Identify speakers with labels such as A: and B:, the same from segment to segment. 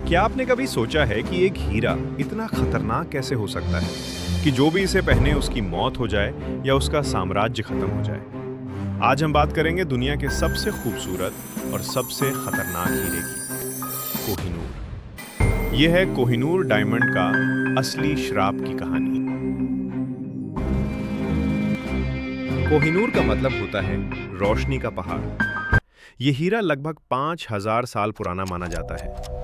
A: क्या आपने कभी सोचा है कि एक हीरा इतना खतरनाक कैसे हो सकता है कि जो भी इसे पहने उसकी मौत हो जाए या उसका साम्राज्य खत्म हो जाए। आज हम बात करेंगे दुनिया के सबसे खूबसूरत और सबसे खतरनाक हीरे की, कोहिनूर। यह है कोहिनूर डायमंड का असली श्राप की कहानी। कोहिनूर का मतलब होता है रोशनी का पहाड़। यह हीरा लगभग 5000 साल पुराना माना जाता है।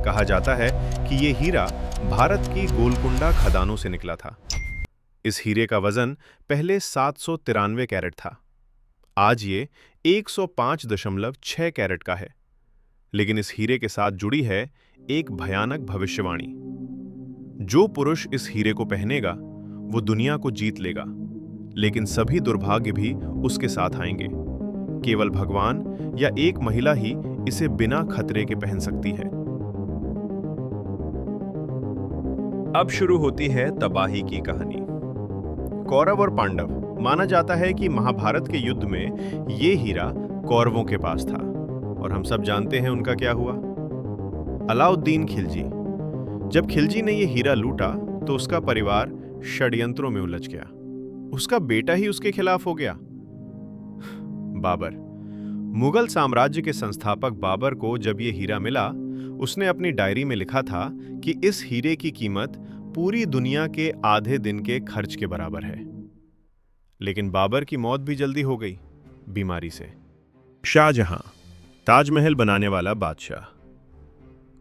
A: कहा जाता है कि यह हीरा भारत की गोलकुंडा खदानों से निकला था। इस हीरे का वजन पहले 793 कैरेट था। आज ये 105.6 कैरेट का है। लेकिन इस हीरे के साथ जुड़ी है एक भयानक भविष्यवाणी। जो पुरुष इस हीरे को पहनेगा वो दुनिया को जीत लेगा, लेकिन सभी दुर्भाग्य भी उसके साथ आएंगे। केवल भगवान या एक महिला ही इसे बिना खतरे के पहन सकती है। अब शुरू होती है तबाही की कहानी। कौरव और पांडव। माना जाता है कि महाभारत के युद्ध में ये हीरा कौरवों के पास था, और हम सब जानते हैं उनका क्या हुआ। अलाउद्दीन खिलजी। जब खिलजी ने यह हीरा लूटा तो उसका परिवार षड्यंत्रों में उलझ गया। उसका बेटा ही उसके खिलाफ हो गया। बाबर। मुगल साम्राज्य के संस्थापक बाबर को जब यह हीरा मिला, उसने अपनी डायरी में लिखा था कि इस हीरे की कीमत पूरी दुनिया के आधे दिन के खर्च के बराबर है। लेकिन बाबर की मौत भी जल्दी हो गई, बीमारी से। शाहजहां, ताजमहल बनाने वाला बादशाह।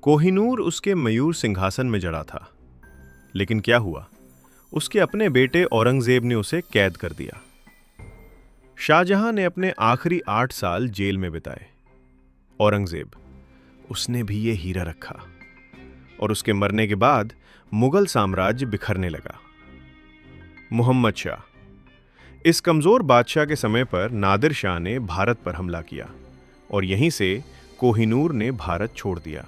A: कोहिनूर उसके मयूर सिंहासन में जड़ा था। लेकिन क्या हुआ? उसके अपने बेटे औरंगजेब ने उसे कैद कर दिया। शाहजहां ने अपने आखिरी 8 साल जेल में बिताए। औरंगजेब, उसने भी ये हीरा रखा, और उसके मरने के बाद मुगल साम्राज्य बिखरने लगा। मोहम्मद शाह। इस कमजोर बादशाह के समय पर नादिर शाह ने भारत पर हमला किया, और यहीं से कोहिनूर ने भारत छोड़ दिया।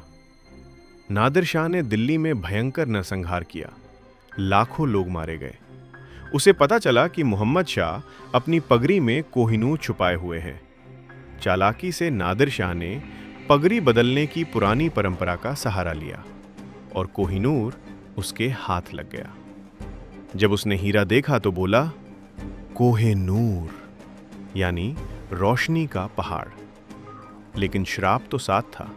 A: नादिर शाह ने दिल्ली में भयंकर नरसंहार किया। लाखों लोग मारे गए। उसे पता चला कि मोहम्मद शाह अपनी पगड़ी में कोहिनूर छुपाए हुए हैं। चालाकी से नादिर शाह ने पगड़ी बदलने की पुरानी परंपरा का सहारा लिया, और कोहिनूर उसके हाथ लग गया। जब उसने हीरा देखा तो बोला, कोहिनूर, यानी रोशनी का पहाड़। लेकिन श्राप तो साथ था।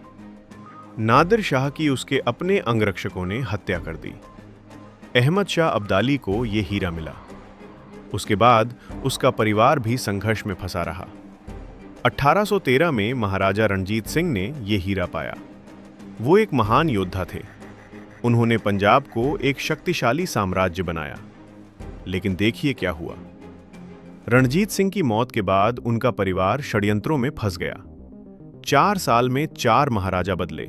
A: नादिर शाह की उसके अपने अंगरक्षकों ने हत्या कर दी। अहमद शाह अब्दाली को यह हीरा मिला। उसके बाद उसका परिवार भी संघर्ष में फंसा रहा। 1813 में महाराजा रणजीत सिंह ने यह हीरा पाया। वो एक महान योद्धा थे। उन्होंने पंजाब को एक शक्तिशाली साम्राज्य बनाया। लेकिन देखिए क्या हुआ। रणजीत सिंह की मौत के बाद उनका परिवार षड्यंत्रों में फंस गया। 4 साल में 4 महाराजा बदले,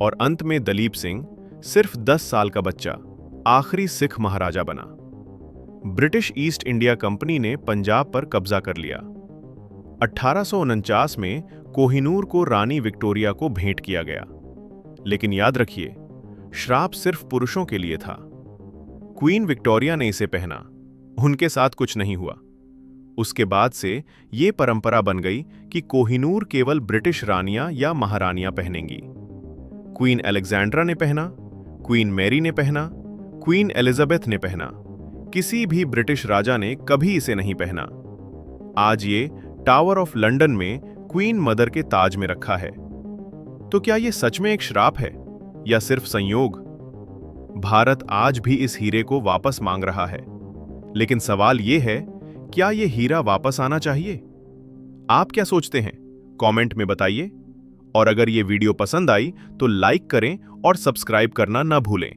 A: और अंत में दलीप सिंह, सिर्फ 10 साल का बच्चा, आखिरी सिख महाराजा बना। ब्रिटिश ईस्ट इंडिया कंपनी ने पंजाब पर कब्जा कर लिया। 1849 में कोहिनूर को रानी विक्टोरिया को भेंट किया गया। लेकिन याद रखिए, श्राप सिर्फ पुरुषों के लिए था। क्वीन विक्टोरिया ने इसे पहना, उनके साथ कुछ नहीं हुआ। उसके बाद से ये परंपरा बन गई कि कोहिनूर केवल ब्रिटिश रानियां या महारानियां पहनेंगी। क्वीन अलेक्जेंड्रा ने पहना, क्वीन मैरी ने पहना, क्वीन एलिजाबेथ ने पहना। किसी भी ब्रिटिश राजा ने कभी इसे नहीं पहना। आज ये टावर ऑफ लंदन में क्वीन मदर के ताज में रखा है। तो क्या ये सच में एक श्राप है या सिर्फ संयोग? भारत आज भी इस हीरे को वापस मांग रहा है। लेकिन सवाल ये है, क्या ये हीरा वापस आना चाहिए? आप क्या सोचते हैं? कमेंट में बताइए। और अगर ये वीडियो पसंद आई तो लाइक करें और सब्सक्राइब करना ना भूलें।